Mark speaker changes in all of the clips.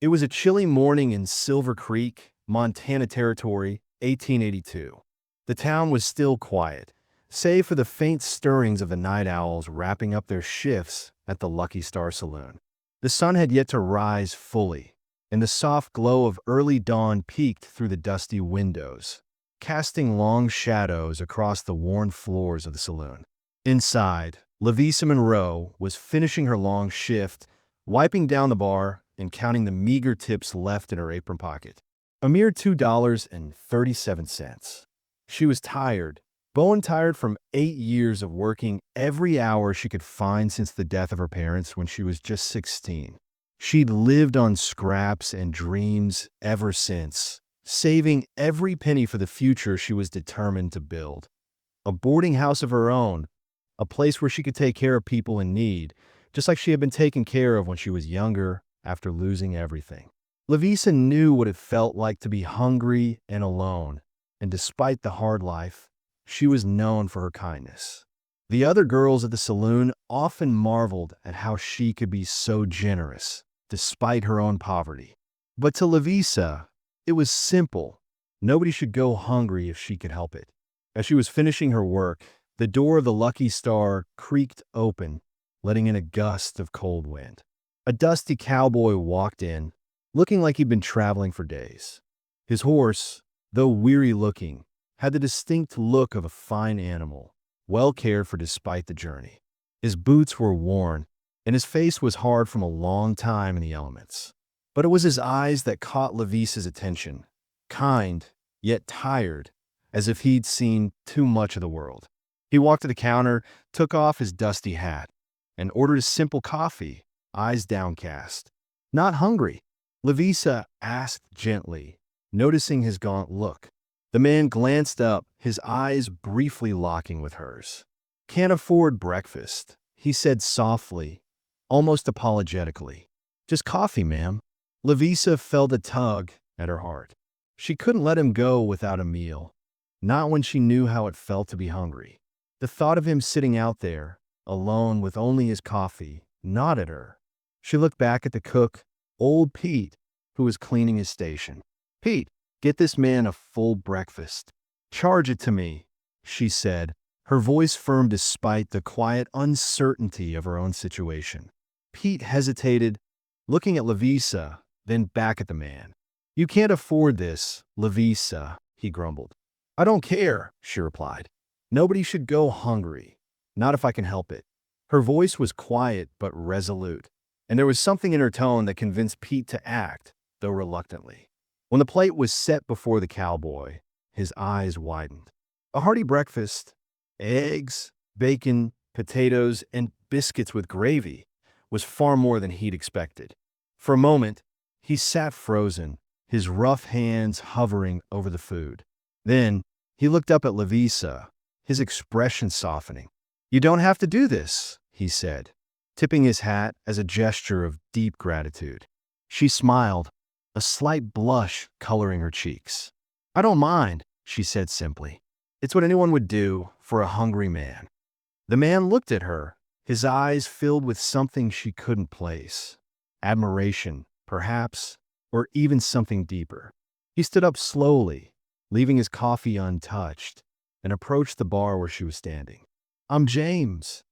Speaker 1: It was a chilly morning in Silver Creek, Montana Territory, 1882. The town was still quiet, save for the faint stirrings of the night owls wrapping up their shifts at the Lucky Star Saloon. The sun had yet to rise fully, and the soft glow of early dawn peeked through the dusty windows, casting long shadows across the worn floors of the saloon. Inside, Lavisa Monroe was finishing her long shift, wiping down the bar and counting the meager tips left in her apron pocket. A mere $2.37. She was tired, bone tired from 8 years of working every hour she could find since the death of her parents when she was just 16. She'd lived on scraps and dreams ever since, saving every penny for the future she was determined to build. A boarding house of her own, a place where she could take care of people in need, just like she had been taken care of when she was younger after losing everything. Lavisa knew what it felt like to be hungry and alone, and despite the hard life, she was known for her kindness. The other girls at the saloon often marveled at how she could be so generous, despite her own poverty. But to Lavisa, it was simple. Nobody should go hungry if she could help it. As she was finishing her work, the door of the Lucky Star creaked open, letting in a gust of cold wind. A dusty cowboy walked in, looking like he'd been traveling for days. His horse, though weary-looking, had the distinct look of a fine animal, well cared for despite the journey. His boots were worn, and his face was hard from a long time in the elements. But it was his eyes that caught Lavisa's attention, kind, yet tired, as if he'd seen too much of the world. He walked to the counter, took off his dusty hat, and ordered a simple coffee, eyes downcast. "Not hungry?" Lavisa asked gently, noticing his gaunt look. The man glanced up, his eyes briefly locking with hers. "Can't afford breakfast," he said softly, almost apologetically. "Just coffee, ma'am." Lavisa felt a tug at her heart. She couldn't let him go without a meal, not when she knew how it felt to be hungry. The thought of him sitting out there, alone with only his coffee, gnawed at her. She looked back at the cook, old Pete, who was cleaning his station. "Pete, get this man a full breakfast. Charge it to me," she said, her voice firm despite the quiet uncertainty of her own situation. Pete hesitated, looking at Lavisa, then back at the man. "You can't afford this, Lavisa," he grumbled. "I don't care," she replied. "Nobody should go hungry, not if I can help it." Her voice was quiet but resolute, and there was something in her tone that convinced Pete to act, though reluctantly. When the plate was set before the cowboy, his eyes widened. A hearty breakfast, eggs, bacon, potatoes, and biscuits with gravy, was far more than he'd expected. For a moment, he sat frozen, his rough hands hovering over the food. Then, he looked up at Lavisa, his expression softening. "You don't have to do this," he said, tipping his hat as a gesture of deep gratitude. She smiled, a slight blush coloring her cheeks. "I don't mind," she said simply. "It's what anyone would do for a hungry man." The man looked at her, his eyes filled with something she couldn't place. Admiration, perhaps, or even something deeper. He stood up slowly, leaving his coffee untouched, and approached the bar where she was standing. "I'm James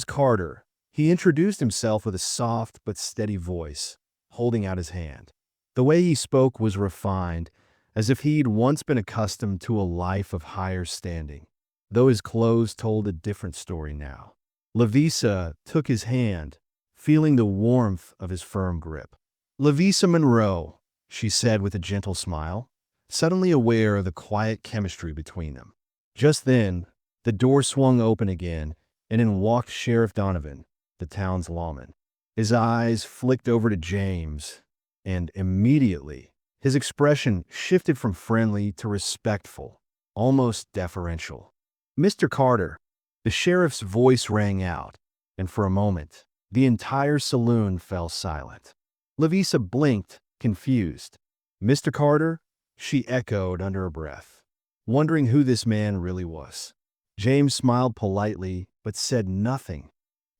Speaker 1: Carter." He introduced himself with a soft but steady voice, holding out his hand. The way he spoke was refined, as if he'd once been accustomed to a life of higher standing, though his clothes told a different story now. Lavisa took his hand, feeling the warmth of his firm grip. "Lavisa Monroe," she said with a gentle smile, suddenly aware of the quiet chemistry between them. Just then, the door swung open again, and in walked Sheriff Donovan, the town's lawman. His eyes flicked over to James, and immediately, his expression shifted from friendly to respectful, almost deferential. "Mr. Carter," the sheriff's voice rang out, and for a moment, the entire saloon fell silent. Lavisa blinked, confused. "Mr. Carter?" she echoed under her breath, wondering who this man really was. James smiled politely, but said nothing,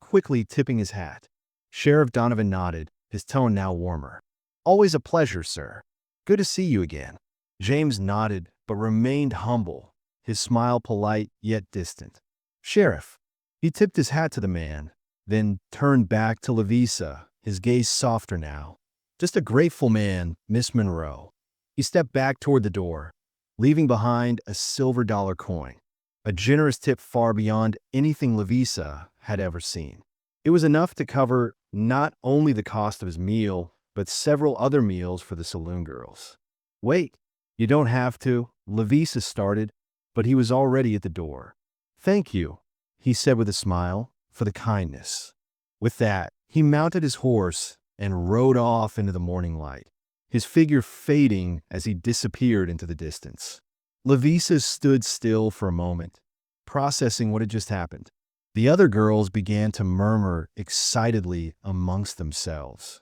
Speaker 1: quickly tipping his hat. Sheriff Donovan nodded, his tone now warmer. Always a pleasure, sir. Good to see you again. James nodded, but remained humble, his smile polite yet distant. Sheriff. He tipped his hat to the man, then turned back to Lavisa, his gaze softer now. Just a grateful man, Miss Monroe. He stepped back toward the door, leaving behind a silver-dollar coin, a generous tip far beyond anything Lavisa had ever seen. It was enough to cover not only the cost of his meal, but several other meals for the saloon girls. Wait, you don't have to, Lavisa started, but he was already at the door. Thank you, he said with a smile, for the kindness. With that, he mounted his horse and rode off into the morning light, his figure fading as he disappeared into the distance. Lavisa stood still for a moment, processing what had just happened. The other girls began to murmur excitedly amongst themselves.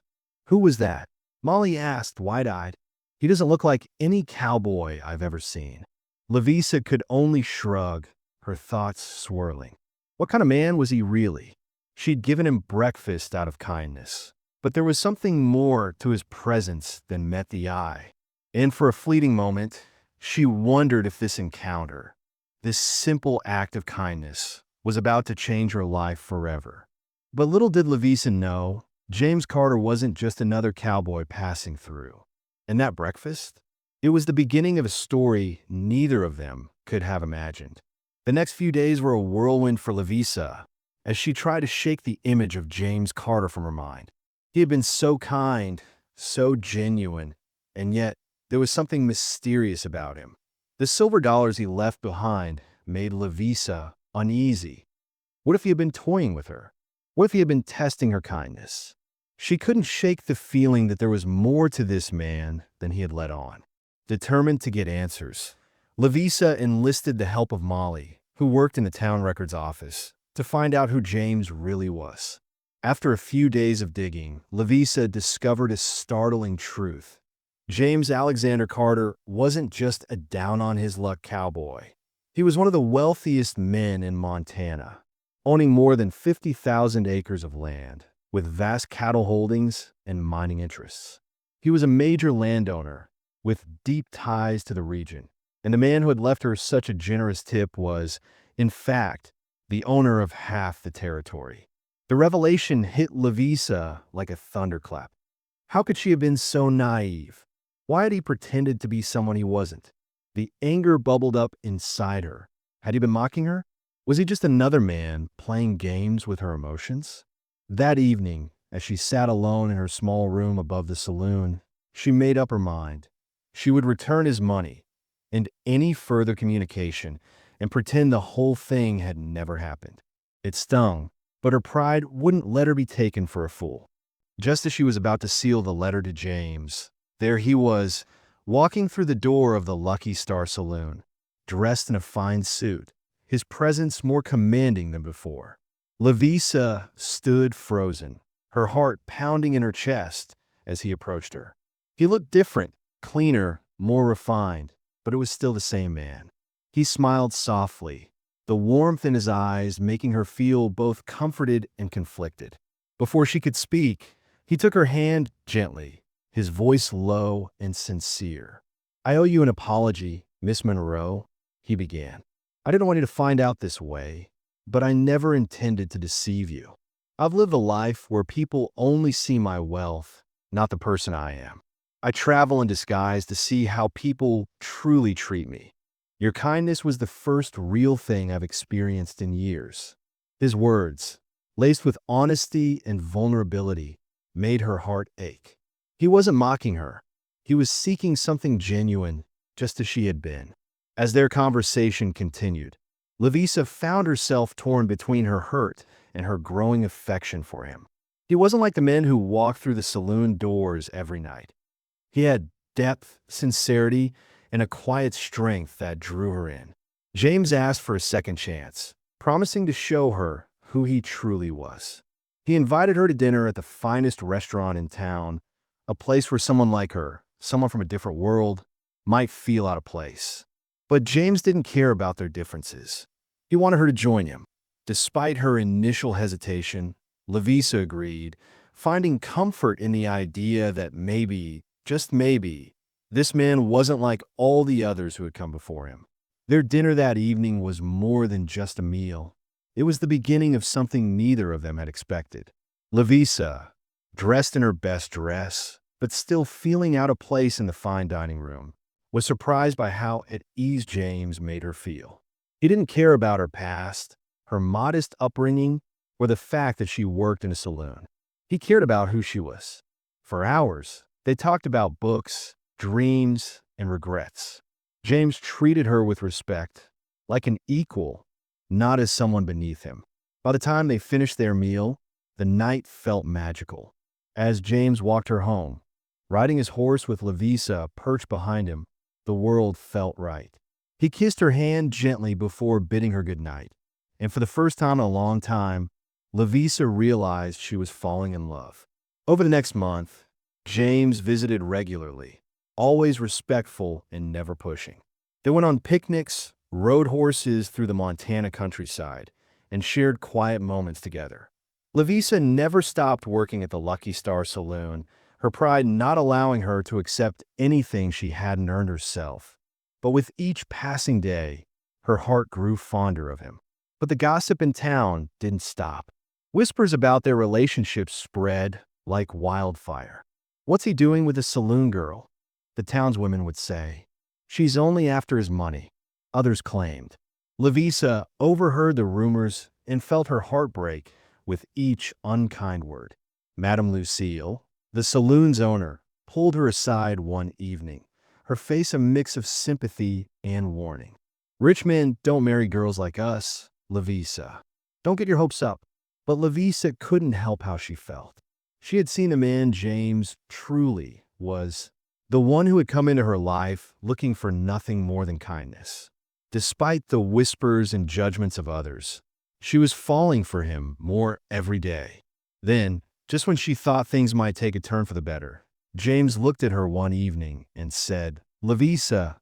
Speaker 1: Who was that? Molly asked, wide-eyed. He doesn't look like any cowboy I've ever seen. Lavisa could only shrug, her thoughts swirling. What kind of man was he really? She'd given him breakfast out of kindness, but there was something more to his presence than met the eye. And for a fleeting moment, she wondered if this encounter, this simple act of kindness, was about to change her life forever. But little did Lavisa know, James Carter wasn't just another cowboy passing through. And that breakfast? It was the beginning of a story neither of them could have imagined. The next few days were a whirlwind for Lavisa as she tried to shake the image of James Carter from her mind. He had been so kind, so genuine, and yet there was something mysterious about him. The silver dollars he left behind made Lavisa uneasy. What if he had been toying with her? What if he had been testing her kindness? She couldn't shake the feeling that there was more to this man than he had let on. Determined to get answers, Lavisa enlisted the help of Molly, who worked in the town records office, to find out who James really was. After a few days of digging, Lavisa discovered a startling truth. James Alexander Carter wasn't just a down-on-his-luck cowboy. He was one of the wealthiest men in Montana, owning more than 50,000 acres of land, with vast cattle holdings and mining interests. He was a major landowner with deep ties to the region, and the man who had left her such a generous tip was, in fact, the owner of half the territory. The revelation hit Lavisa like a thunderclap. How could she have been so naive? Why had he pretended to be someone he wasn't? The anger bubbled up inside her. Had he been mocking her? Was he just another man playing games with her emotions? That evening, as she sat alone in her small room above the saloon, she made up her mind. She would return his money and any further communication and pretend the whole thing had never happened. It stung, but her pride wouldn't let her be taken for a fool. Just as she was about to seal the letter to James, there he was, walking through the door of the Lucky Star Saloon, dressed in a fine suit, his presence more commanding than before. Lavisa stood frozen, her heart pounding in her chest as he approached her. He looked different, cleaner, more refined, but it was still the same man. He smiled softly, the warmth in his eyes making her feel both comforted and conflicted. Before she could speak, he took her hand gently, his voice low and sincere. "I owe you an apology, Miss Monroe," he began. "I didn't want you to find out this way, but I never intended to deceive you. I've lived a life where people only see my wealth, not the person I am. I travel in disguise to see how people truly treat me. Your kindness was the first real thing I've experienced in years." His words, laced with honesty and vulnerability, made her heart ache. He wasn't mocking her. He was seeking something genuine, just as she had been. As their conversation continued, Lavisa found herself torn between her hurt and her growing affection for him. He wasn't like the men who walked through the saloon doors every night. He had depth, sincerity, and a quiet strength that drew her in. James asked for a second chance, promising to show her who he truly was. He invited her to dinner at the finest restaurant in town, a place where someone like her, someone from a different world, might feel out of place. But James didn't care about their differences. He wanted her to join him. Despite her initial hesitation, Lavisa agreed, finding comfort in the idea that maybe, just maybe, this man wasn't like all the others who had come before him. Their dinner that evening was more than just a meal. It was the beginning of something neither of them had expected. Lavisa, dressed in her best dress, but still feeling out of place in the fine dining room, was surprised by how at ease James made her feel. He didn't care about her past, her modest upbringing, or the fact that she worked in a saloon. He cared about who she was. For hours, they talked about books, dreams, and regrets. James treated her with respect, like an equal, not as someone beneath him. By the time they finished their meal, the night felt magical. As James walked her home, riding his horse with Lavisa perched behind him, the world felt right. He kissed her hand gently before bidding her good night, and for the first time in a long time, Lavisa realized she was falling in love. Over the next month, James visited regularly, always respectful and never pushing. They went on picnics, rode horses through the Montana countryside, and shared quiet moments together. Lavisa never stopped working at the Lucky Star Saloon, her pride not allowing her to accept anything she hadn't earned herself. But with each passing day, her heart grew fonder of him. But the gossip in town didn't stop. Whispers about their relationship spread like wildfire. "What's he doing with the saloon girl?" the townswomen would say. "She's only after his money," others claimed. Lavisa overheard the rumors and felt her heart break with each unkind word. Madame Lucille, the saloon's owner, pulled her aside one evening, her face a mix of sympathy and warning. "Rich men don't marry girls like us, Lavisa. Don't get your hopes up." But Lavisa couldn't help how she felt. She had seen the man James truly was, the one who had come into her life looking for nothing more than kindness. Despite the whispers and judgments of others, she was falling for him more every day. Then, just when she thought things might take a turn for the better, James looked at her one evening and said, "Lavisa,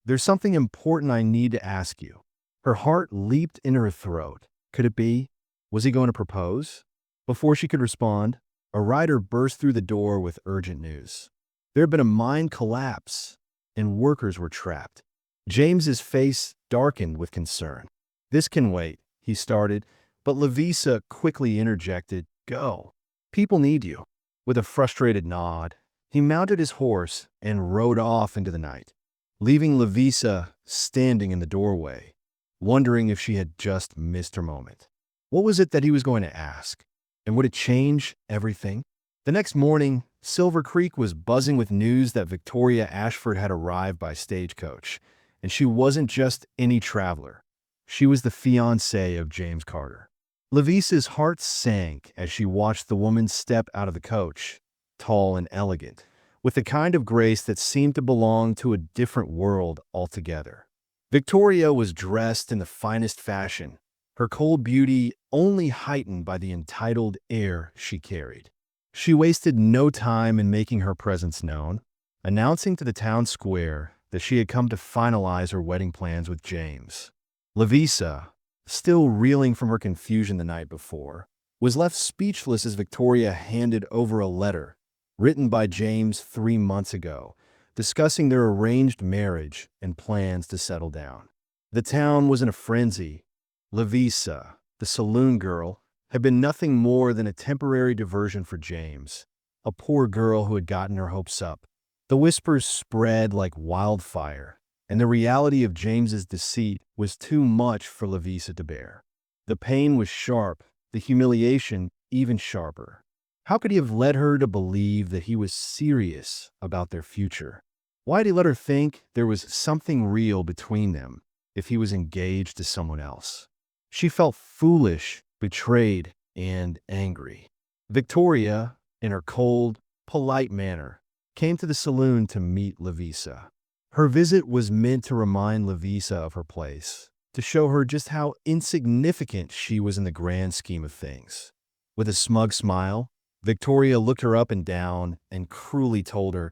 Speaker 1: there's something important I need to ask you." Her heart leaped in her throat. Could it be? Was he going to propose? Before she could respond, a rider burst through the door with urgent news. There had been a mine collapse, and workers were trapped. James's face darkened with concern. "This can wait," he started, but Lavisa quickly interjected, "Go. People need you." With a frustrated nod, he mounted his horse and rode off into the night, leaving Lavisa standing in the doorway, wondering if she had just missed her moment. What was it that he was going to ask? And would it change everything? The next morning, Silver Creek was buzzing with news that Victoria Ashford had arrived by stagecoach, and she wasn't just any traveler. She was the fiancée of James Carter. Lavisa's heart sank as she watched the woman step out of the coach, tall and elegant, with the kind of grace that seemed to belong to a different world altogether. Victoria was dressed in the finest fashion, her cold beauty only heightened by the entitled air she carried. She wasted no time in making her presence known, announcing to the town square that she had come to finalize her wedding plans with James. Lavisa, still reeling from her confusion the night before, was left speechless as Victoria handed over a letter written by James 3 months ago, discussing their arranged marriage and plans to settle down. The town was in a frenzy. Lavisa, the saloon girl, had been nothing more than a temporary diversion for James, a poor girl who had gotten her hopes up. The whispers spread like wildfire, and the reality of James's deceit was too much for Lavisa to bear. The pain was sharp, the humiliation even sharper. How could he have led her to believe that he was serious about their future? Why did he let her think there was something real between them if he was engaged to someone else? She felt foolish, betrayed, and angry. Victoria, in her cold, polite manner, came to the saloon to meet Lavisa. Her visit was meant to remind Lavisa of her place, to show her just how insignificant she was in the grand scheme of things. With a smug smile, Victoria looked her up and down and cruelly told her,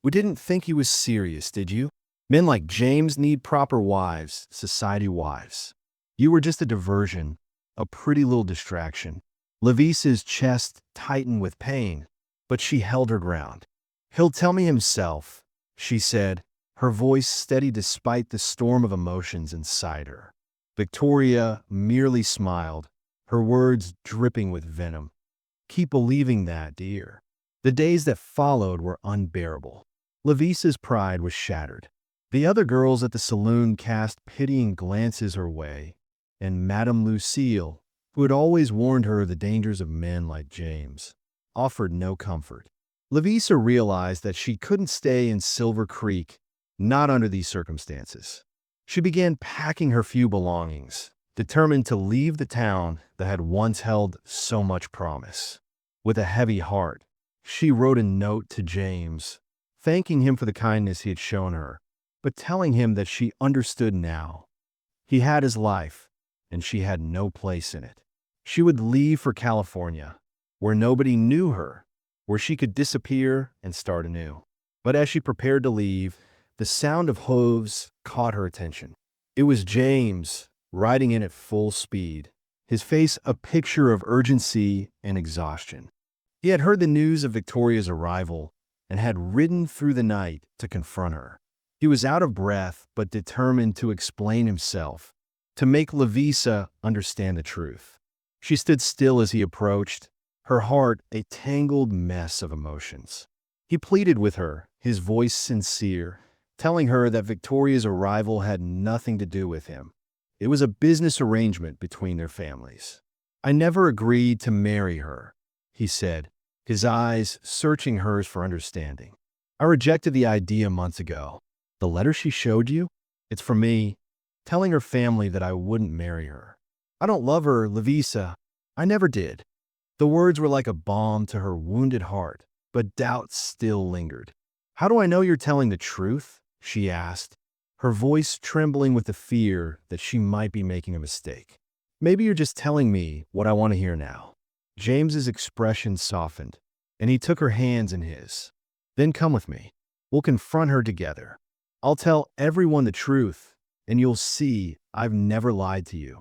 Speaker 1: "We didn't think he was serious, did you? Men like James need proper wives, society wives. You were just a diversion, a pretty little distraction." Levisa's chest tightened with pain, but she held her ground. "He'll tell me himself," she said, her voice steady despite the storm of emotions inside her. Victoria merely smiled, her words dripping with venom. "Keep believing that, dear." The days that followed were unbearable. Levisa's pride was shattered. The other girls at the saloon cast pitying glances her way, and Madame Lucille, who had always warned her of the dangers of men like James, offered no comfort. Levisa realized that she couldn't stay in Silver Creek, not under these circumstances. She began packing her few belongings, determined to leave the town that had once held so much promise. With a heavy heart, she wrote a note to James, thanking him for the kindness he had shown her, but telling him that she understood now. He had his life, and she had no place in it. She would leave for California, where nobody knew her, where she could disappear and start anew. But as she prepared to leave, the sound of hooves caught her attention. It was James, riding in at full speed, his face a picture of urgency and exhaustion. He had heard the news of Victoria's arrival and had ridden through the night to confront her. He was out of breath but determined to explain himself, to make Levisa understand the truth. She stood still as he approached, her heart a tangled mess of emotions. He pleaded with her, his voice sincere, telling her that Victoria's arrival had nothing to do with him. It was a business arrangement between their families. "I never agreed to marry her," he said, his eyes searching hers for understanding. "I rejected the idea months ago. The letter she showed you? It's from me, telling her family that I wouldn't marry her. I don't love her, Levisa. I never did." The words were like a balm to her wounded heart, but doubt still lingered. "How do I know you're telling the truth?" she asked, her voice trembling with the fear that she might be making a mistake. "Maybe you're just telling me what I want to hear now." James's expression softened, and he took her hands in his. "Then come with me. We'll confront her together. I'll tell everyone the truth, and you'll see I've never lied to you."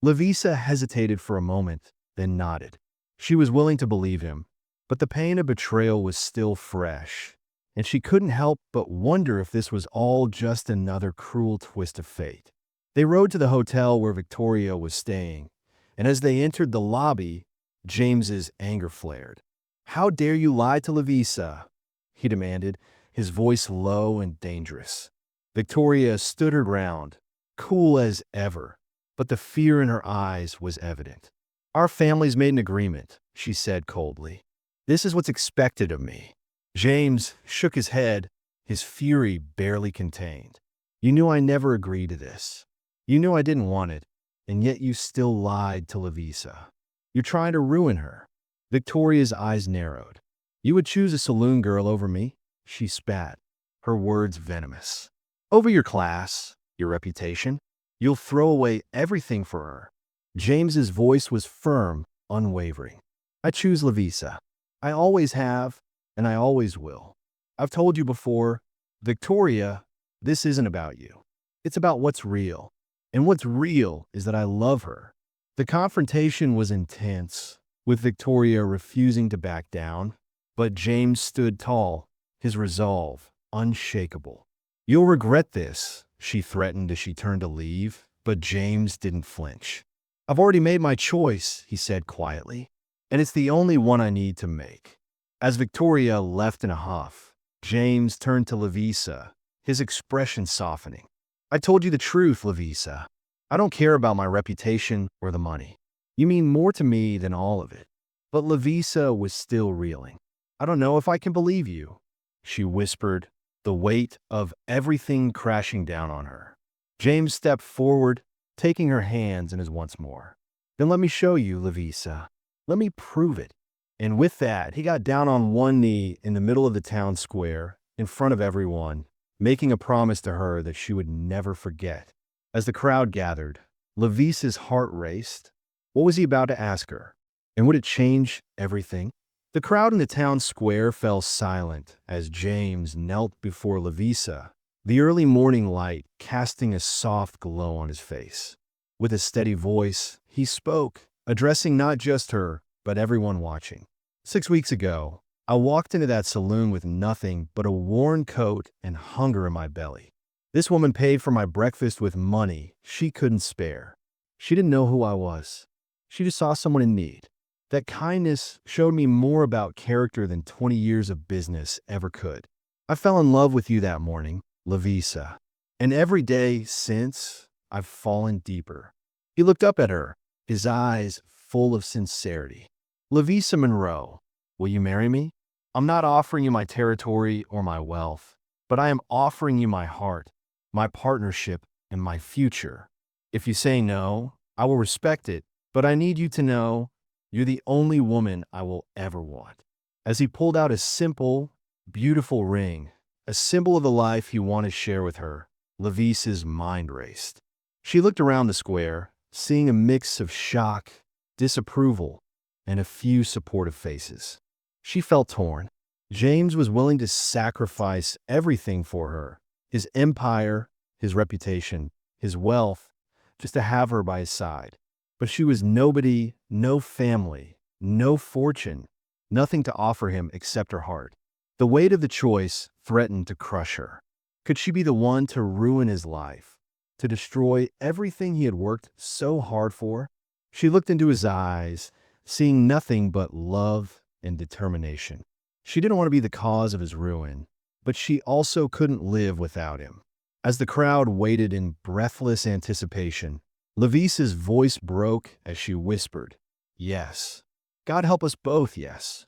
Speaker 1: Levisa hesitated for a moment, then nodded. She was willing to believe him, but the pain of betrayal was still fresh, and she couldn't help but wonder if this was all just another cruel twist of fate. They rode to the hotel where Victoria was staying, and as they entered the lobby, James's anger flared. "How dare you lie to Levisa?" he demanded, his voice low and dangerous. Victoria stood her ground, cool as ever, but the fear in her eyes was evident. "Our families made an agreement," she said coldly. "This is what's expected of me." James shook his head, his fury barely contained. "You knew I never agreed to this. You knew I didn't want it, and yet you still lied to Levisa. You're trying to ruin her." Victoria's eyes narrowed. "You would choose a saloon girl over me?" she spat, her words venomous. "Over your class, your reputation? You'll throw away everything for her." James's voice was firm, unwavering. "I choose Levisa. I always have, and I always will. I've told you before, Victoria, this isn't about you. It's about what's real. And what's real is that I love her." The confrontation was intense, with Victoria refusing to back down, but James stood tall, his resolve unshakable. "You'll regret this," she threatened as she turned to leave, but James didn't flinch. "I've already made my choice," he said quietly, "and it's the only one I need to make." As Victoria left in a huff, James turned to Levisa, his expression softening. "I told you the truth, Levisa. I don't care about my reputation or the money. You mean more to me than all of it." But Levisa was still reeling. "I don't know if I can believe you," she whispered, the weight of everything crashing down on her. James stepped forward, taking her hands in his once more. "Then let me show you, Levisa. Let me prove it." And with that, he got down on one knee in the middle of the town square, in front of everyone, making a promise to her that she would never forget. As the crowd gathered, Levisa's heart raced. What was he about to ask her? And would it change everything? The crowd in the town square fell silent as James knelt before Levisa, the early morning light casting a soft glow on his face. With a steady voice, he spoke, addressing not just her, but everyone watching. 6 weeks ago, I walked into that saloon with nothing but a worn coat and hunger in my belly. This woman paid for my breakfast with money she couldn't spare. She didn't know who I was. She just saw someone in need. That kindness showed me more about character than 20 years of business ever could. I fell in love with you that morning, Lavisa. And every day since, I've fallen deeper. He looked up at her, his eyes full of sincerity. Lavisa Monroe, will you marry me? I'm not offering you my territory or my wealth, but I am offering you my heart, my partnership, and my future. If you say no, I will respect it, but I need you to know you're the only woman I will ever want. As he pulled out a simple, beautiful ring, a symbol of the life he wanted to share with her, Lavisa's mind raced. She looked around the square, seeing a mix of shock, disapproval, and a few supportive faces. She felt torn. James was willing to sacrifice everything for her, his empire, his reputation, his wealth, just to have her by his side. But she was nobody, no family, no fortune, nothing to offer him except her heart. The weight of the choice threatened to crush her. Could she be the one to ruin his life, to destroy everything he had worked so hard for? She looked into his eyes, seeing nothing but love and determination. She didn't want to be the cause of his ruin, but she also couldn't live without him. As the crowd waited in breathless anticipation, Lavisa's voice broke as she whispered, "Yes. God help us both, yes."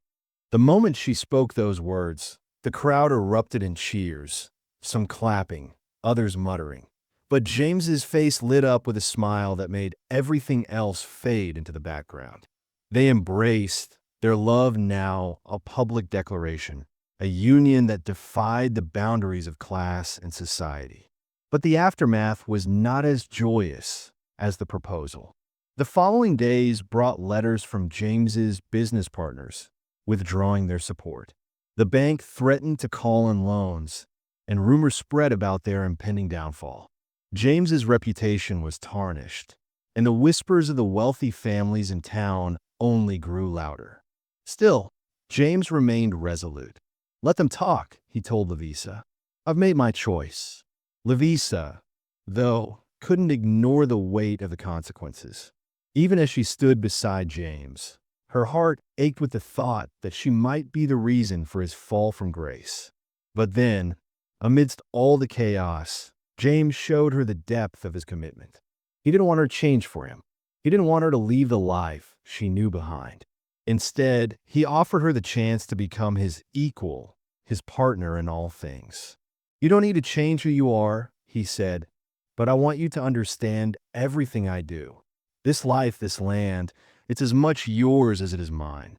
Speaker 1: The moment she spoke those words, the crowd erupted in cheers, some clapping, others muttering. But James's face lit up with a smile that made everything else fade into the background. They embraced, their love now a public declaration, a union that defied the boundaries of class and society. But the aftermath was not as joyous as the proposal. The following days brought letters from James's business partners, withdrawing their support. The bank threatened to call in loans, and rumors spread about their impending downfall. James's reputation was tarnished, and the whispers of the wealthy families in town only grew louder. Still, James remained resolute. "Let them talk," he told Lavisa. "I've made my choice." Lavisa, though, couldn't ignore the weight of the consequences. Even as she stood beside James, her heart ached with the thought that she might be the reason for his fall from grace. But then, amidst all the chaos, James showed her the depth of his commitment. He didn't want her to change for him. He didn't want her to leave the life she knew behind. Instead, he offered her the chance to become his equal, his partner in all things. "You don't need to change who you are," he said, "but I want you to understand everything I do. This life, this land, it's as much yours as it is mine."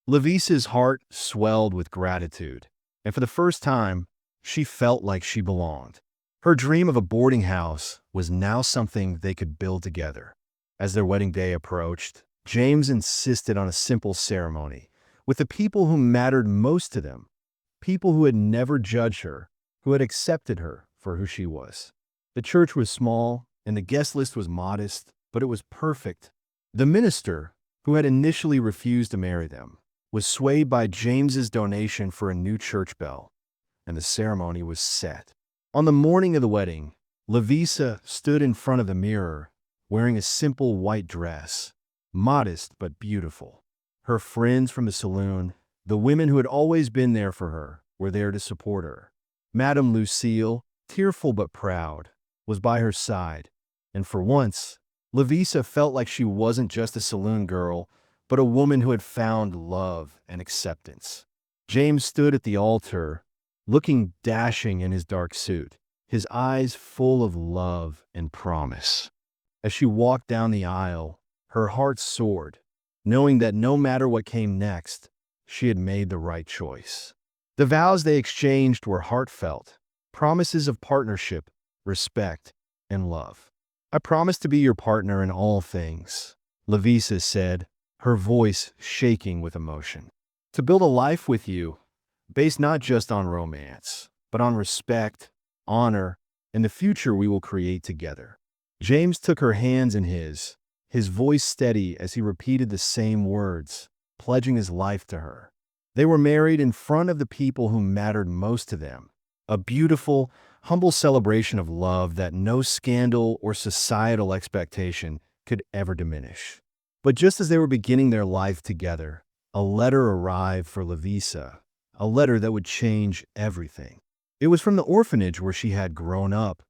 Speaker 1: Lavisa's heart swelled with gratitude, and for the first time, she felt like she belonged. Her dream of a boarding house was now something they could build together. As their wedding day approached, James insisted on a simple ceremony with the people who mattered most to them, people who had never judged her, who had accepted her for who she was. The church was small, and the guest list was modest, but it was perfect. The minister, who had initially refused to marry them, was swayed by James's donation for a new church bell, and the ceremony was set. On the morning of the wedding, Lavisa stood in front of the mirror, wearing a simple white dress, modest but beautiful. Her friends from the saloon, the women who had always been there for her, were there to support her. Madame Lucille, tearful but proud, was by her side, and for once, Lavisa felt like she wasn't just a saloon girl, but a woman who had found love and acceptance. James stood at the altar, looking dashing in his dark suit, his eyes full of love and promise. As she walked down the aisle, her heart soared, knowing that no matter what came next, she had made the right choice. The vows they exchanged were heartfelt, promises of partnership, respect, and love. "I promise to be your partner in all things," Lavisa said, her voice shaking with emotion. "To build a life with you, based not just on romance, but on respect, honor, and the future we will create together." James took her hands in his voice steady as he repeated the same words, pledging his life to her. They were married in front of the people who mattered most to them. A beautiful, humble celebration of love that no scandal or societal expectation could ever diminish. But just as they were beginning their life together, a letter arrived for Lavisa, a letter that would change everything. It was from the orphanage where she had grown up,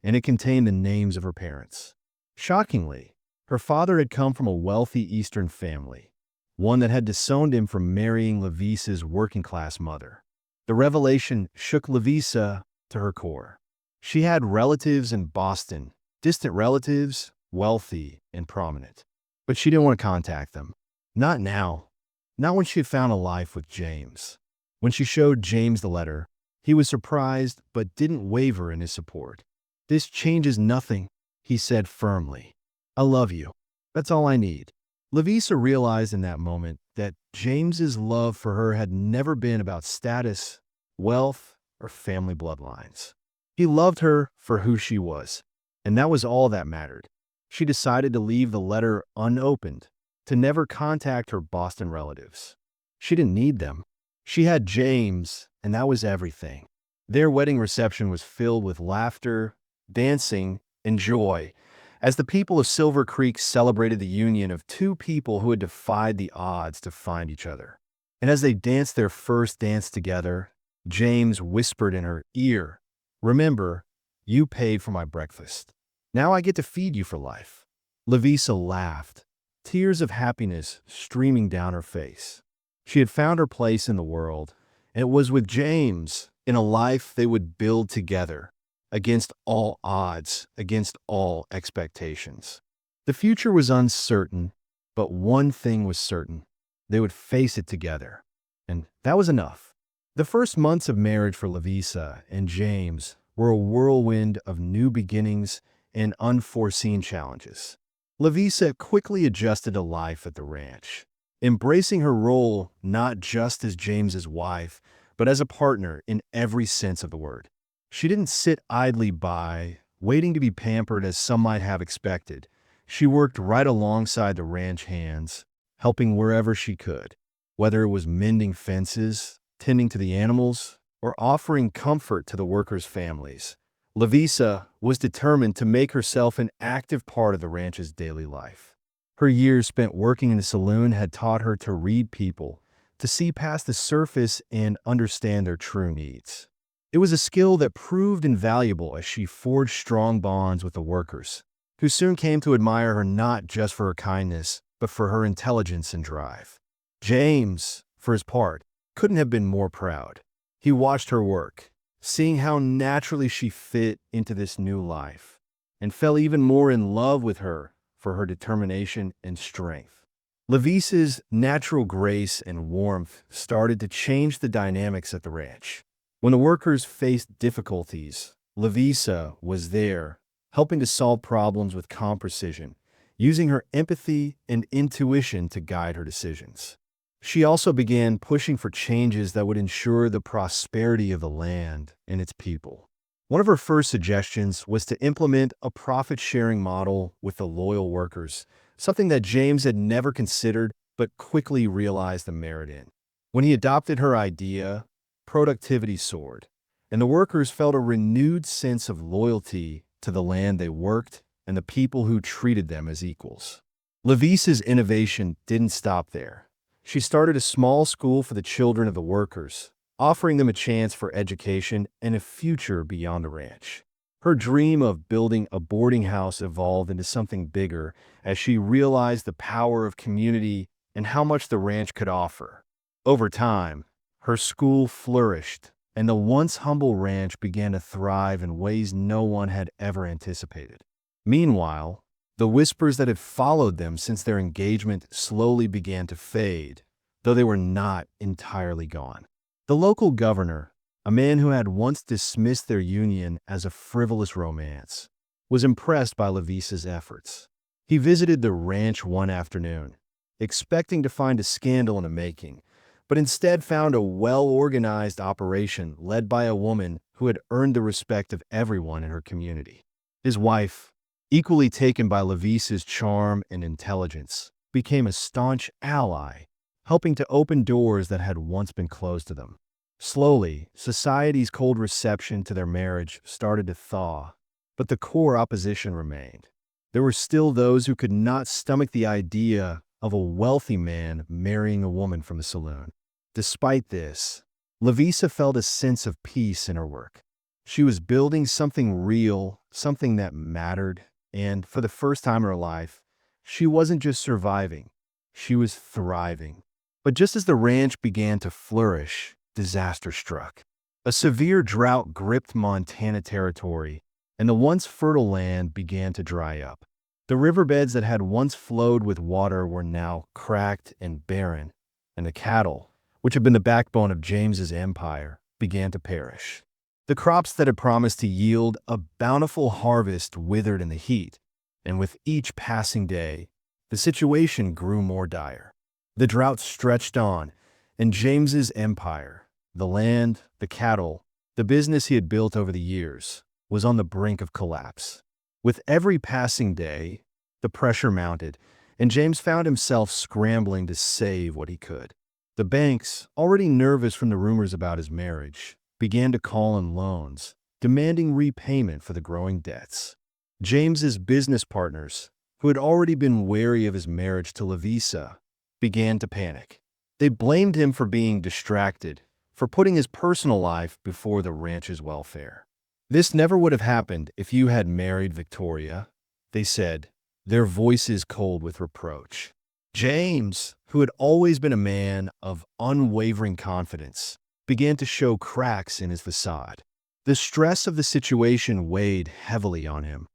Speaker 1: and it contained the names of her parents. Shockingly, her father had come from a wealthy Eastern family, one that had disowned him from marrying Lavisa's working-class mother. The revelation shook Lavisa to her core. She had relatives in Boston, distant relatives, wealthy and prominent. But she didn't want to contact them. Not now. Not when she had found a life with James. When she showed James the letter, he was surprised but didn't waver in his support. "This changes nothing," he said firmly. "I love you. That's all I need." Lavisa realized in that moment that James's love for her had never been about status, wealth, or family bloodlines. He loved her for who she was, and that was all that mattered. She decided to leave the letter unopened, to never contact her Boston relatives. She didn't need them. She had James, and that was everything. Their wedding reception was filled with laughter, dancing, and joy, as the people of Silver Creek celebrated the union of two people who had defied the odds to find each other. And as they danced their first dance together, James whispered in her ear, "Remember, you paid for my breakfast. Now I get to feed you for life." Lavisa laughed, tears of happiness streaming down her face. She had found her place in the world, and it was with James, in a life they would build together, against all odds, against all expectations. The future was uncertain, but one thing was certain: they would face it together. And that was enough. The first months of marriage for Lavisa and James were a whirlwind of new beginnings and unforeseen challenges. Lavisa quickly adjusted to life at the ranch, embracing her role not just as James's wife, but as a partner in every sense of the word. She didn't sit idly by, waiting to be pampered as some might have expected. She worked right alongside the ranch hands, helping wherever she could, whether it was mending fences, tending to the animals, or offering comfort to the workers' families. Lavisa was determined to make herself an active part of the ranch's daily life. Her years spent working in the saloon had taught her to read people, to see past the surface and understand their true needs. It was a skill that proved invaluable as she forged strong bonds with the workers, who soon came to admire her not just for her kindness, but for her intelligence and drive. James, for his part, couldn't have been more proud. He watched her work, seeing how naturally she fit into this new life, and fell even more in love with her for her determination and strength. Lavisa's natural grace and warmth started to change the dynamics at the ranch. When the workers faced difficulties, Lavisa was there, helping to solve problems with calm precision, using her empathy and intuition to guide her decisions. She also began pushing for changes that would ensure the prosperity of the land and its people. One of her first suggestions was to implement a profit-sharing model with the loyal workers, something that James had never considered but quickly realized the merit in. When he adopted her idea, productivity soared, and the workers felt a renewed sense of loyalty to the land they worked and the people who treated them as equals. Lavisa's innovation didn't stop there. She started a small school for the children of the workers, offering them a chance for education and a future beyond the ranch. Her dream of building a boarding house evolved into something bigger as she realized the power of community and how much the ranch could offer. Over time, her school flourished, and the once humble ranch began to thrive in ways no one had ever anticipated. Meanwhile, the whispers that had followed them since their engagement slowly began to fade, though they were not entirely gone. The local governor, a man who had once dismissed their union as a frivolous romance, was impressed by Lavisa's efforts. He visited the ranch one afternoon, expecting to find a scandal in the making, but instead found a well-organized operation led by a woman who had earned the respect of everyone in her community. His wife, equally taken by Lavisa's charm and intelligence, became a staunch ally, helping to open doors that had once been closed to them. Slowly, society's cold reception to their marriage started to thaw, but the core opposition remained. There were still those who could not stomach the idea of a wealthy man marrying a woman from the saloon. Despite this, Lavisa felt a sense of peace in her work. She was building something real, something that mattered, and for the first time in her life, she wasn't just surviving, she was thriving. But just as the ranch began to flourish, disaster struck. A severe drought gripped Montana territory, and the once fertile land began to dry up. The riverbeds that had once flowed with water were now cracked and barren, and the cattle, which had been the backbone of James's empire, began to perish. The crops that had promised to yield a bountiful harvest withered in the heat, and with each passing day, the situation grew more dire. The drought stretched on, and James's empire, the land, the cattle, the business he had built over the years, was on the brink of collapse. With every passing day, the pressure mounted, and James found himself scrambling to save what he could. The banks, already nervous from the rumors about his marriage, began to call in loans, demanding repayment for the growing debts. James's business partners, who had already been wary of his marriage to Lavisa, began to panic. They blamed him for being distracted, for putting his personal life before the ranch's welfare. "This never would have happened if you had married Victoria," they said, their voices cold with reproach. James, who had always been a man of unwavering confidence, began to show cracks in his facade. The stress of the situation weighed heavily on him,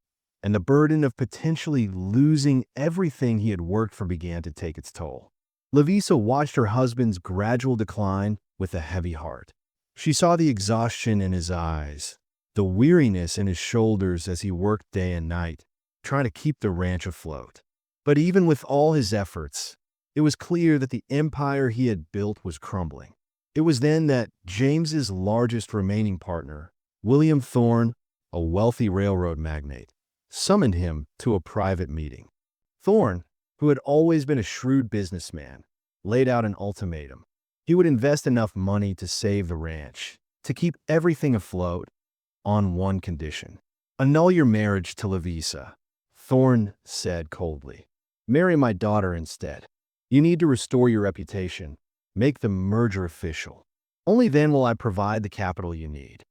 Speaker 1: and the burden of potentially losing everything he had worked for began to take its toll. Lavisa watched her husband's gradual decline with a heavy heart. She saw the exhaustion in his eyes, the weariness in his shoulders as he worked day and night, trying to keep the ranch afloat. But even with all his efforts, it was clear that the empire he had built was crumbling. It was then that James's largest remaining partner, William Thorne, a wealthy railroad magnate, summoned him to a private meeting. Thorne, who had always been a shrewd businessman, laid out an ultimatum. He would invest enough money to save the ranch, to keep everything afloat, on one condition. "Annul your marriage to Lavisa," Thorne said coldly. "Marry my daughter instead. You need to restore your reputation. Make the merger official. Only then will I provide the capital you need."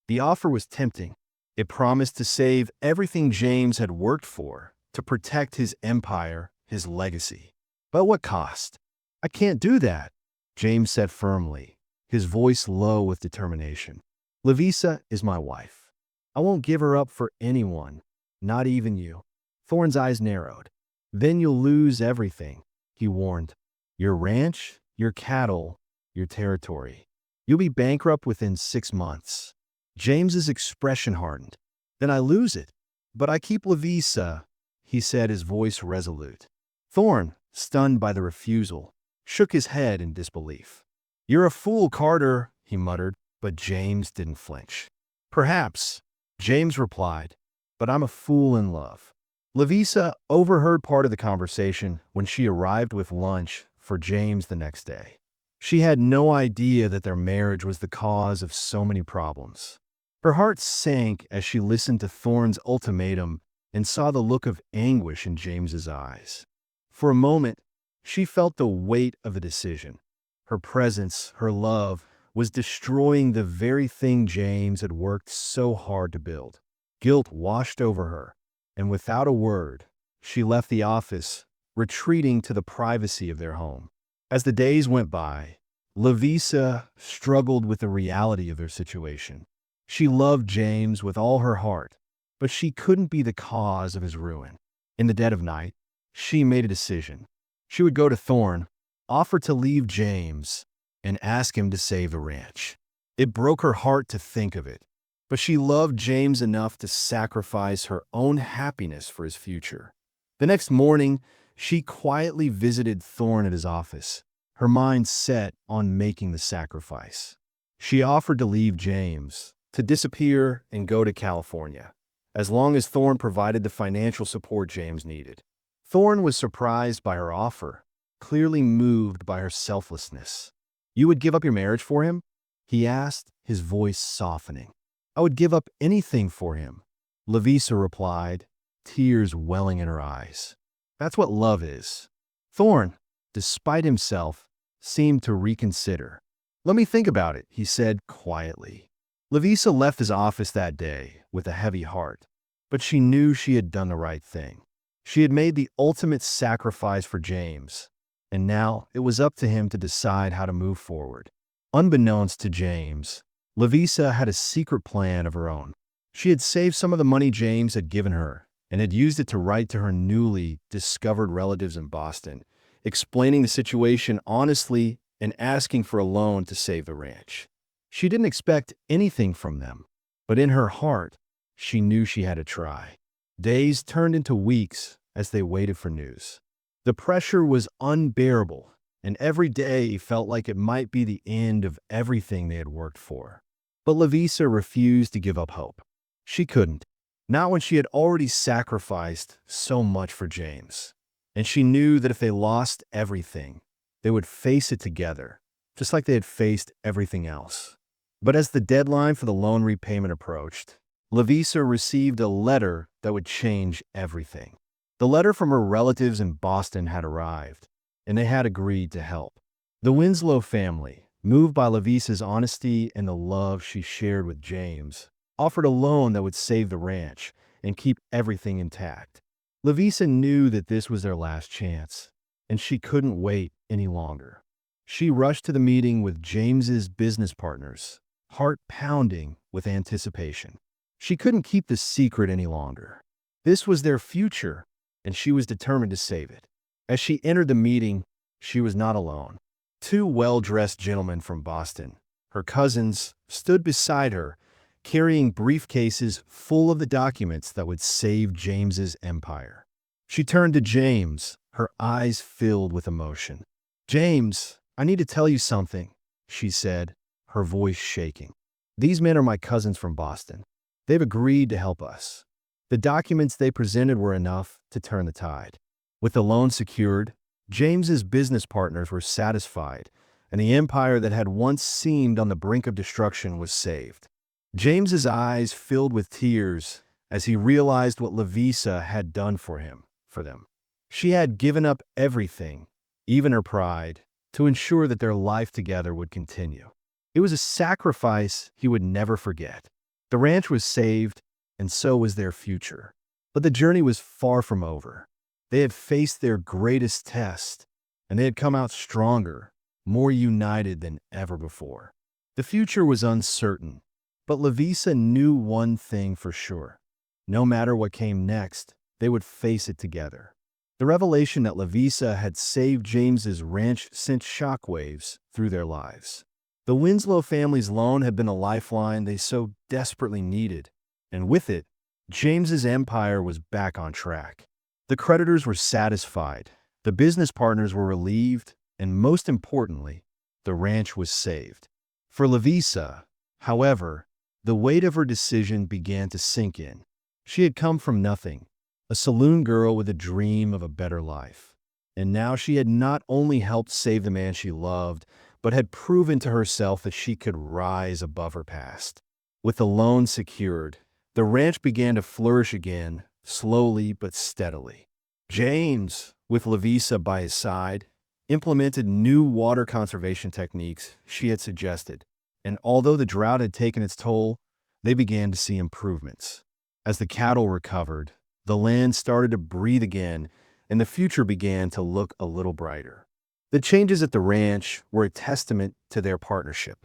Speaker 1: The offer was tempting. It promised to save everything James had worked for, to protect his empire, his legacy. But what cost? "I can't do that," James said firmly, his voice low with determination. "Lavisa is my wife. I won't give her up for anyone, not even you." Thorne's eyes narrowed. "Then you'll lose everything," he warned. "Your ranch, your cattle, your territory. You'll be bankrupt within 6 months. James's expression hardened. "Then I lose it. But I keep Lavisa," he said, his voice resolute. Thorne, stunned by the refusal, shook his head in disbelief. "You're a fool, Carter," he muttered, but James didn't flinch. "Perhaps," James replied, "but I'm a fool in love." Lavisa overheard part of the conversation when she arrived with lunch for James the next day. She had no idea that their marriage was the cause of so many problems. Her heart sank as she listened to Thorne's ultimatum and saw the look of anguish in James's eyes. For a moment, she felt the weight of the decision. Her presence, her love, was destroying the very thing James had worked so hard to build. Guilt washed over her, and without a word, she left the office, retreating to the privacy of their home. As the days went by, Lavisa struggled with the reality of her situation. She loved James with all her heart, but she couldn't be the cause of his ruin. In the dead of night, she made a decision. She would go to Thorne, offer to leave James, and ask him to save the ranch. It broke her heart to think of it, but she loved James enough to sacrifice her own happiness for his future. The next morning, she quietly visited Thorne at his office, her mind set on making the sacrifice. She offered to leave James, to disappear and go to California, as long as Thorne provided the financial support James needed. Thorne was surprised by her offer, clearly moved by her selflessness. "You would give up your marriage for him?" he asked, his voice softening. "I would give up anything for him," Lavisa replied, tears welling in her eyes. "That's what love is." Thorne, despite himself, seemed to reconsider. "Let me think about it," he said quietly. Lavisa left his office that day with a heavy heart, but she knew she had done the right thing. She had made the ultimate sacrifice for James, and now it was up to him to decide how to move forward. Unbeknownst to James, Lavisa had a secret plan of her own. She had saved some of the money James had given her and had used it to write to her newly discovered relatives in Boston, explaining the situation honestly and asking for a loan to save the ranch. She didn't expect anything from them, but in her heart, she knew she had to try. Days turned into weeks as they waited for news. The pressure was unbearable, and every day felt like it might be the end of everything they had worked for. But Lavisa refused to give up hope. She couldn't, not when she had already sacrificed so much for James. And she knew that if they lost everything, they would face it together, just like they had faced everything else. But as the deadline for the loan repayment approached, Lavisa received a letter that would change everything. The letter from her relatives in Boston had arrived, and they had agreed to help. The Winslow family, moved by Lavisa's honesty and the love she shared with James, offered a loan that would save the ranch and keep everything intact. Lavisa knew that this was their last chance, and she couldn't wait any longer. She rushed to the meeting with James's business partners, heart pounding with anticipation. She couldn't keep the secret any longer. This was their future, and she was determined to save it. As she entered the meeting, she was not alone. Two well-dressed gentlemen from Boston, her cousins, stood beside her, carrying briefcases full of the documents that would save James's empire. She turned to James, her eyes filled with emotion. "James, I need to tell you something," she said, her voice shaking. "These men are my cousins from Boston. They've agreed to help us." The documents they presented were enough to turn the tide. With the loan secured, James's business partners were satisfied, and the empire that had once seemed on the brink of destruction was saved. James's eyes filled with tears as he realized what Lavisa had done for them. She had given up everything, even her pride, to ensure that their life together would continue. It was a sacrifice he would never forget. The ranch was saved, and so was their future. But the journey was far from over. They had faced their greatest test, and they had come out stronger, more united than ever before. The future was uncertain, but Lavisa knew one thing for sure. No matter what came next, they would face it together. The revelation that Lavisa had saved James's ranch sent shockwaves through their lives. The Winslow family's loan had been a lifeline they so desperately needed, and with it, James's empire was back on track. The creditors were satisfied, the business partners were relieved, and most importantly, the ranch was saved. For Lavisa, however, the weight of her decision began to sink in. She had come from nothing, a saloon girl with a dream of a better life. And now she had not only helped save the man she loved, but had proven to herself that she could rise above her past. With the loan secured, the ranch began to flourish again, slowly but steadily. James, with Lavisa by his side, implemented new water conservation techniques she had suggested, and although the drought had taken its toll, they began to see improvements. As the cattle recovered, the land started to breathe again, and the future began to look a little brighter. The changes at the ranch were a testament to their partnership.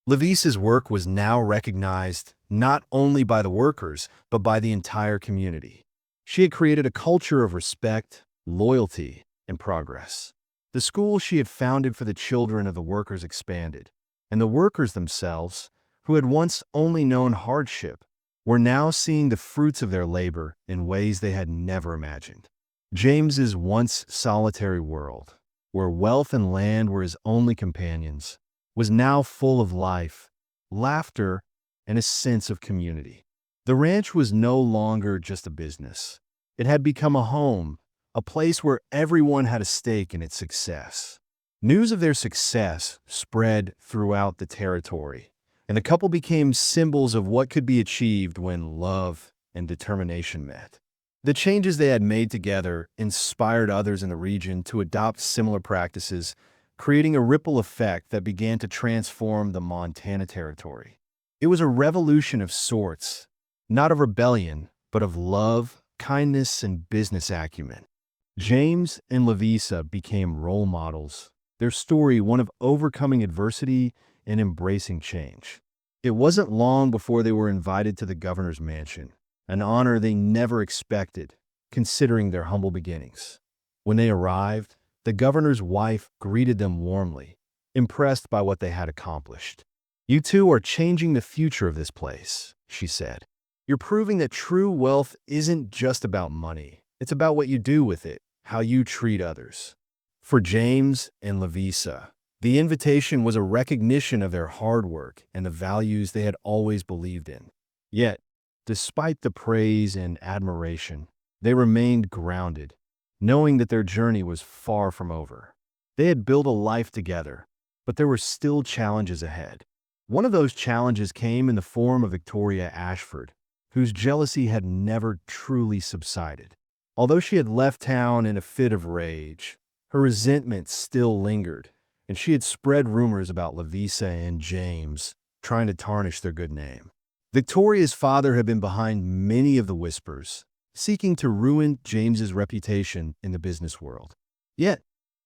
Speaker 1: Lavisa's work was now recognized not only by the workers, but by the entire community. She had created a culture of respect, loyalty, and progress. The school she had founded for the children of the workers expanded, and the workers themselves, who had once only known hardship, were now seeing the fruits of their labor in ways they had never imagined. James's once solitary world, where wealth and land were his only companions, was now full of life, laughter, and a sense of community. The ranch was no longer just a business. It had become a home, a place where everyone had a stake in its success. News of their success spread throughout the territory, and the couple became symbols of what could be achieved when love and determination met. The changes they had made together inspired others in the region to adopt similar practices, creating a ripple effect that began to transform the Montana territory. It was a revolution of sorts, not of rebellion, but of love, kindness, and business acumen. James and Lavisa became role models, their story one of overcoming adversity and embracing change. It wasn't long before they were invited to the governor's mansion, an honor they never expected, considering their humble beginnings. When they arrived, the governor's wife greeted them warmly, impressed by what they had accomplished. "You two are changing the future of this place," she said. "You're proving that true wealth isn't just about money. It's about what you do with it, how you treat others." For James and Lavisa, the invitation was a recognition of their hard work and the values they had always believed in. Yet, despite the praise and admiration, they remained grounded, knowing that their journey was far from over. They had built a life together, but there were still challenges ahead. One of those challenges came in the form of Victoria Ashford, whose jealousy had never truly subsided. Although she had left town in a fit of rage, her resentment still lingered, and she had spread rumors about Lavisa and James, trying to tarnish their good name. Victoria's father had been behind many of the whispers, seeking to ruin James's reputation in the business world. Yet,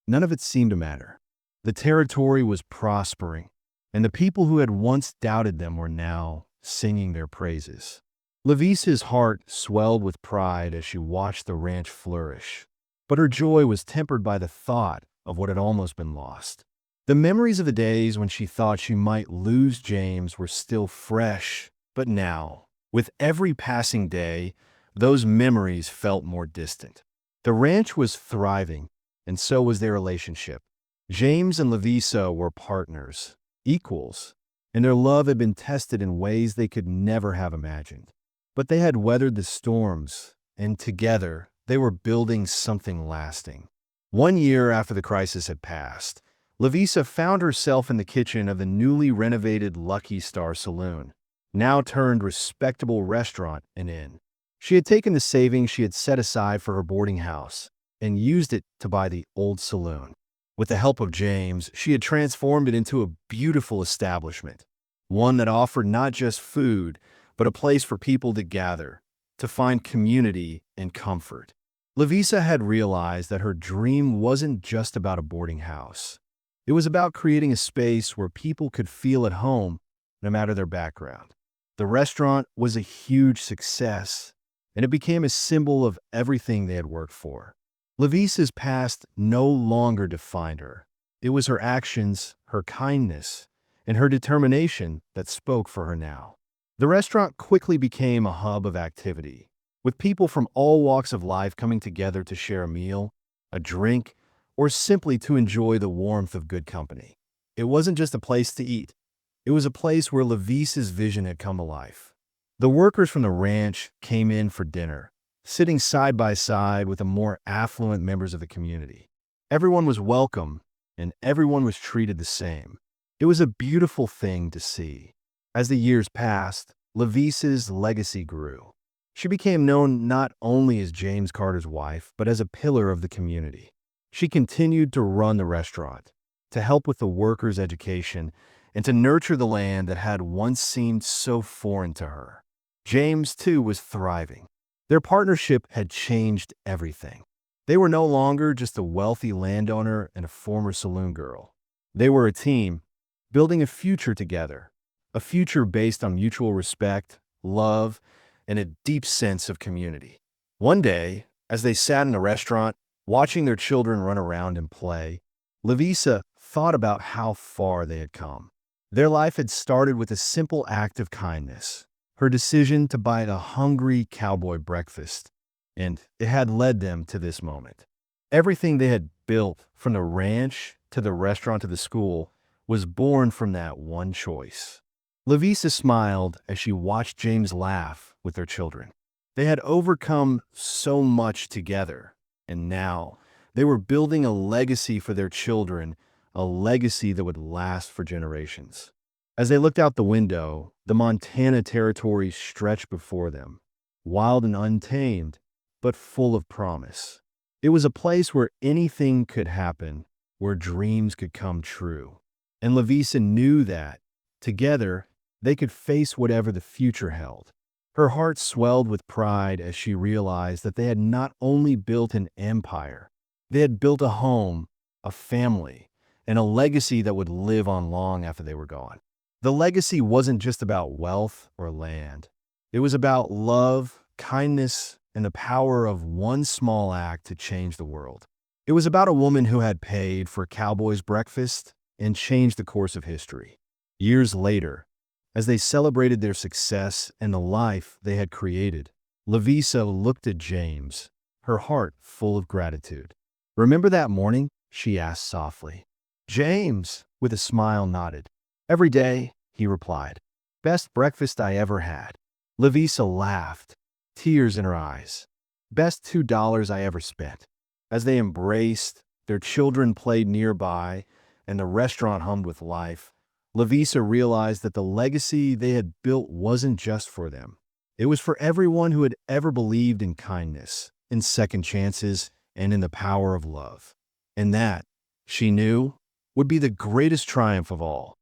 Speaker 1: none of it seemed to matter. The territory was prospering, and the people who had once doubted them were now singing their praises. Lavisa's heart swelled with pride as she watched the ranch flourish, but her joy was tempered by the thought of what had almost been lost. The memories of the days when she thought she might lose James were still fresh, but now, with every passing day, those memories felt more distant. The ranch was thriving, and so was their relationship. James and Lavisa were partners, equals, and their love had been tested in ways they could never have imagined. But they had weathered the storms, and together they were building something lasting. 1 year after the crisis had passed, Lavisa found herself in the kitchen of the newly renovated Lucky Star Saloon, now turned respectable restaurant and inn. She had taken the savings she had set aside for her boarding house and used it to buy the old saloon. With the help of James, she had transformed it into a beautiful establishment, one that offered not just food, but a place for people to gather, to find community and comfort. Lavisa had realized that her dream wasn't just about a boarding house. It was about creating a space where people could feel at home, no matter their background. The restaurant was a huge success, and it became a symbol of everything they had worked for. Lavisa's past no longer defined her. It was her actions, her kindness, and her determination that spoke for her now. The restaurant quickly became a hub of activity, with people from all walks of life coming together to share a meal, a drink, or simply to enjoy the warmth of good company. It wasn't just a place to eat. It was a place where Lavisa's vision had come to life. The workers from the ranch came in for dinner, sitting side by side with the more affluent members of the community. Everyone was welcome, and everyone was treated the same. It was a beautiful thing to see. As the years passed, Lavisa's legacy grew. She became known not only as James Carter's wife, but as a pillar of the community. She continued to run the restaurant, to help with the workers' education, and to nurture the land that had once seemed so foreign to her. James, too, was thriving. Their partnership had changed everything. They were no longer just a wealthy landowner and a former saloon girl. They were a team, building a future together, a future based on mutual respect, love, and a deep sense of community. One day, as they sat in the restaurant, watching their children run around and play, Lavisa thought about how far they had come. Their life had started with a simple act of kindness, her decision to buy a hungry cowboy breakfast, and it had led them to this moment. Everything they had built, from the ranch to the restaurant to the school, was born from that one choice. Lavisa smiled as she watched James laugh with their children. They had overcome so much together, And now, they were building a legacy for their children, a legacy that would last for generations. As they looked out the window, the Montana territory stretched before them, wild and untamed, but full of promise. It was a place where anything could happen, where dreams could come true. And Lavisa knew that, together, they could face whatever the future held. Her heart swelled with pride as she realized that they had not only built an empire, they had built a home, a family, and a legacy that would live on long after they were gone. The legacy wasn't just about wealth or land. It was about love, kindness, and the power of one small act to change the world. It was about a woman who had paid for Cowboy's breakfast and changed the course of history. Years later, as they celebrated their success and the life they had created, Lavisa looked at James, her heart full of gratitude. "Remember that morning?" she asked softly. James, with a smile, nodded. "Every day," he replied. "Best breakfast I ever had." Lavisa laughed, tears in her eyes. "Best $2 I ever spent." As they embraced, their children played nearby, and the restaurant hummed with life, Lavisa realized that the legacy they had built wasn't just for them. It was for everyone who had ever believed in kindness, in second chances, and in the power of love. And that, she knew, would be the greatest triumph of all.